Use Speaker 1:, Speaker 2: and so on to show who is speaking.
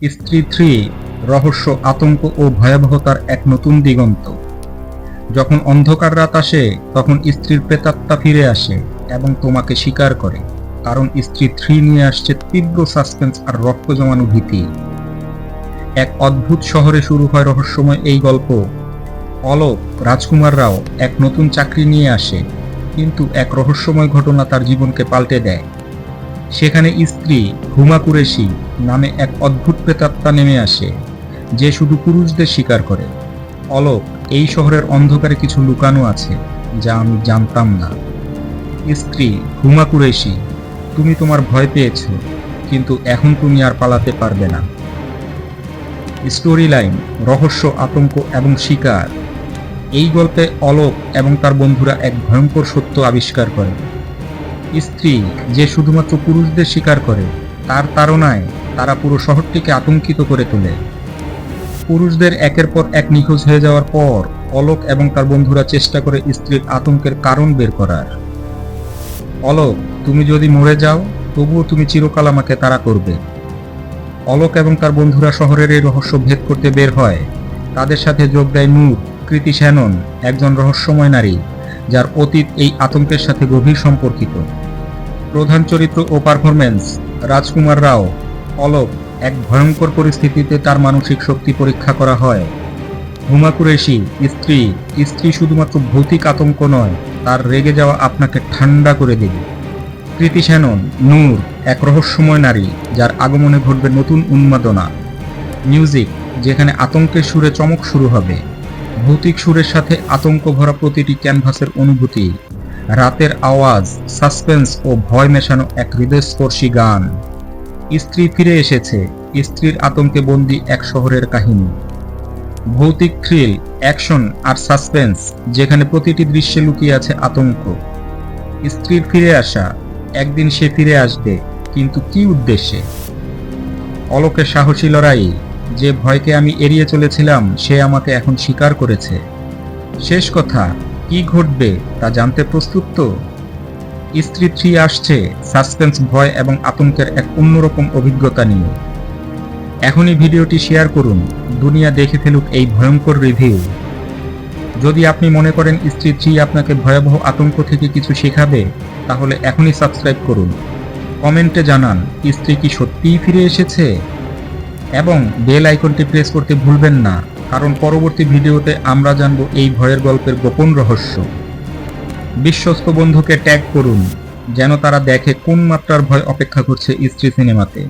Speaker 1: স্ত্রী 3 রহস্য, আতঙ্ক ও ভয়াবহতার এক নতুন দিগন্ত। যখন অন্ধকার রাত আসে তখন স্ত্রীর প্রেতাত্মা ফিরে আসে এবং তোমাকে স্বীকার করে, কারণ স্ত্রী 3 নিয়ে আসছে তীব্র সাসপেন্স আর রক্ত জমানো ভীতি। এক অদ্ভুত শহরে শুরু হয় রহস্যময় এই গল্প। অলোক রাজকুমার রাও এক নতুন চাকরি নিয়ে আসে, কিন্তু এক রহস্যময় ঘটনা তার জীবনকে পাল্টে দেয়। সেখানে স্ত্রী হুমা কুরেশি নামে এক অদ্ভুত প্রেতাত্মা নেমে আসে, যে শুধু পুরুষদের শিকার করে। অলোক, এই শহরের অন্ধকারে কিছু লুকানো আছে যা আমি জানতাম না। স্ত্রী হুমা কুরেশি, তুমি তোমার ভয় পেয়েছ, কিন্তু এখন তুমি আর পালাতে পারবে না। স্টোরি লাইন, রহস্য, আতঙ্ক এবং শিকার। এই গল্পে অলোক এবং তার বন্ধুরা এক ভয়ঙ্কর সত্য আবিষ্কার করে। স্ত্রী, যে শুধুমাত্র পুরুষদের শিকার করে, তার তাড়নায় তারা পুরো শহরটিকে আতঙ্কিত করে তোলে। পুরুষদের একের পর এক নিখোঁজ হয়ে যাওয়ার পর অলোক এবং তার বন্ধুরা চেষ্টা করে স্ত্রীর আতঙ্কের কারণ বের করার। অলোক, তুমি যদি মরে যাও তবুও তুমি চিরকাল আমাকে তাড়া করবে। অলোক এবং তার বন্ধুরা শহরের এই রহস্য ভেদ করতে বের হয়। তাদের সাথে যোগ দেয় নূর, কৃতি শ্যানন, একজন রহস্যময় নারী যার অতীত এই আতঙ্কের সাথে গভীর সম্পর্কিত। প্রধান চরিত্র ও পারফরম্যান্স, রাজকুমার রাও। অলোক, এক ভয়ঙ্কর পরিস্থিতিতে তার মানসিক শক্তি পরীক্ষা করা হয়। হুমা কুরেশি, স্ত্রী। স্ত্রী শুধুমাত্র ভৌতিক আতঙ্ক নয়, তার রেগে যাওয়া আপনাকে ঠান্ডা করে দেবে। কৃতি শ্যানন, নূর, এক রহস্যময় নারী যার আগমনে ঘটবে নতুন উন্মাদনা। মিউজিক, যেখানে আতঙ্কের সুরে চমক শুরু হবে। ভৌতিক সুরের সাথে আতঙ্ক ভরা প্রতিটি ক্যানভাসের অনুভূতি। রাতের আওয়াজ, সাসপেন্স ও ভয় মেশানো এক হৃদয়স্পর্শী গান। স্ত্রী ফিরে এসেছে, স্ত্রীর আতঙ্কে বন্দী এক শহরের কাহিনী। ভৌতিক থ্রিল, অ্যাকশন আর সাসপেন্স, যেখানে প্রতিটি দৃশ্যে লুকিয়ে আছে আতঙ্ক। স্ত্রীর ফিরে আসা, একদিন সে ফিরে আসবে, কিন্তু কি উদ্দেশ্যে? অলোকের সাহসী লড়াই, যে ভয়কে আমি এড়িয়ে চলেছিলাম সে আমাকে এখন স্বীকার করেছে। শেষ কথা, কি ঘটবে তা জানতে প্রস্তুত তো? স্ত্রী 3 আসছে সাসপেন্স, ভয় এবং আতঙ্কের এক অন্যরকম অভিজ্ঞতা নিয়ে। এখনই ভিডিওটি শেয়ার করুন, দুনিয়া দেখে ফেলুক এই ভয়ঙ্কর রিভিউ। যদি আপনি মনে করেন স্ত্রী 3 আপনাকে ভয়াবহ আতঙ্ক থেকে কিছু শেখাবে, তাহলে এখনই সাবস্ক্রাইব করুন। কমেন্টে জানান স্ত্রী কি সত্যিই ফিরে এসেছে, এবং বেল আইকনটি প্রেস করতে ভুলবেন না, কারণ পরবর্তী ভিডিওতে আমরা জানব এই ভয়ের গল্পের গোপন রহস্য। বিশ্বস্ত বন্ধুকে ট্যাগ করুন যেন তারা দেখে কোন মাত্রার ভয় অপেক্ষা করছে স্ত্রী সিনেমাতে।